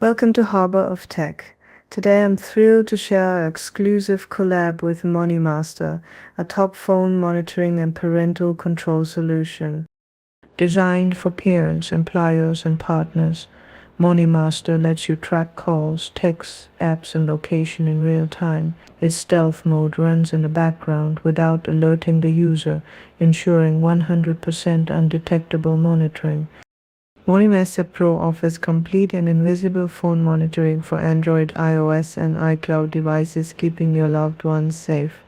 Welcome to Harbor of Tech. Today I'm thrilled to share our exclusive collab with MoniMaster, a top phone monitoring and parental control solution. Designed for parents, employers, and partners, MoniMaster lets you track calls, texts, apps, and location in real time. Its stealth mode runs in the background without alerting the user, ensuring 100% undetectable monitoring. MoniMaster Pro offers complete and invisible phone monitoring for Android, iOS, and iCloud devices, keeping your loved ones safe.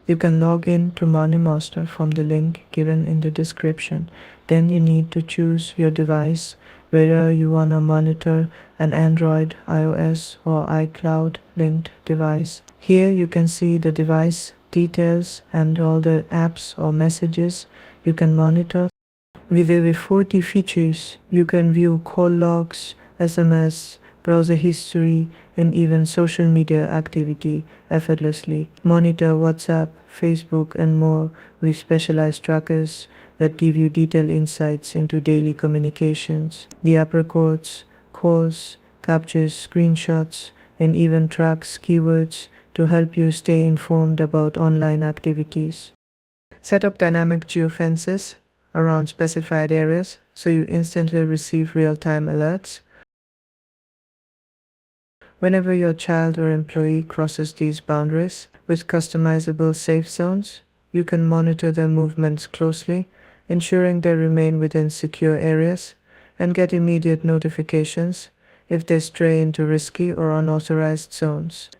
You can log in to MoniMaster from the link given in the description. Then you need to choose your device, whether you want to monitor an Android, iOS, or iCloud linked device. Here you can see the device details and all the apps or messages you can monitor. With over 40 features, you can view call logs, SMS, browser history, and even social media activity effortlessly. Monitor WhatsApp, Facebook, and more with specialized trackers that give you detailed insights into daily communications. The app records calls, captures screenshots, and even tracks keywords to help you stay informed about online activities. Set up dynamic geofences around specified areas so you instantly receive real-time alerts. Whenever your child or employee crosses these boundaries with customizable safe zones, you can monitor their movements closely, ensuring they remain within secure areas, and get immediate notifications if they stray into risky or unauthorized zones.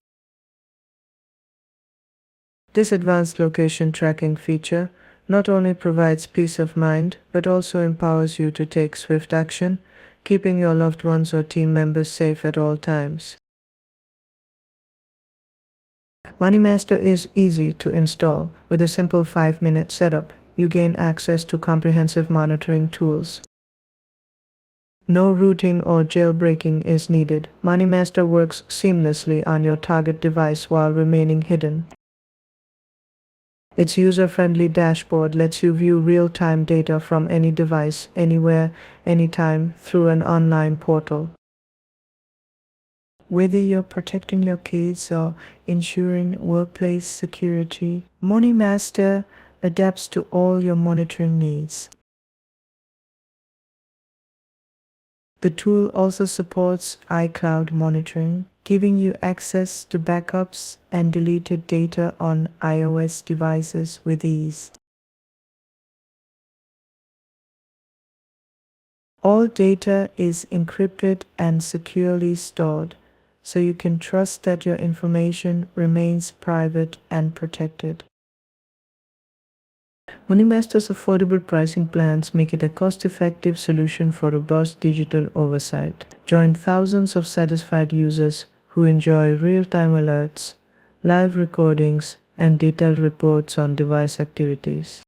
This advanced location tracking feature not only provides peace of mind, but also empowers you to take swift action, keeping your loved ones or team members safe at all times. MoneyMaster is easy to install. With a simple 5-minute setup, you gain access to comprehensive monitoring tools. No rooting or jailbreaking is needed. MoneyMaster works seamlessly on your target device while remaining hidden. Its user-friendly dashboard lets you view real-time data from any device, anywhere, anytime, through an online portal. Whether you're protecting your kids or ensuring workplace security, MoneyMaster adapts to all your monitoring needs. The tool also supports iCloud monitoring, giving you access to backups and deleted data on iOS devices with ease. All data is encrypted and securely stored, so you can trust that your information remains private and protected. MoneyMaster's affordable pricing plans make it a cost-effective solution for robust digital oversight. Join thousands of satisfied users who enjoy real-time alerts, live recordings, and detailed reports on device activities.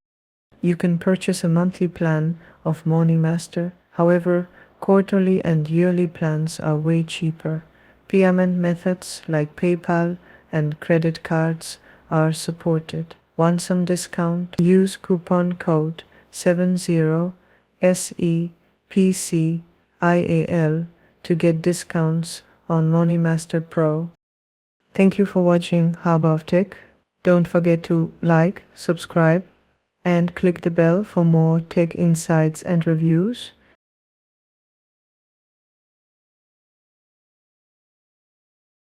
You can purchase a monthly plan of MoneyMaster. However, quarterly and yearly plans are way cheaper. Payment methods like PayPal and credit cards are supported. Want some discount? Use coupon code 70SEPCIAL to get discounts on MoneyMaster Pro. Thank you for watching Harbor of Tech. Don't forget to like, subscribe, and click the bell for more tech insights and reviews.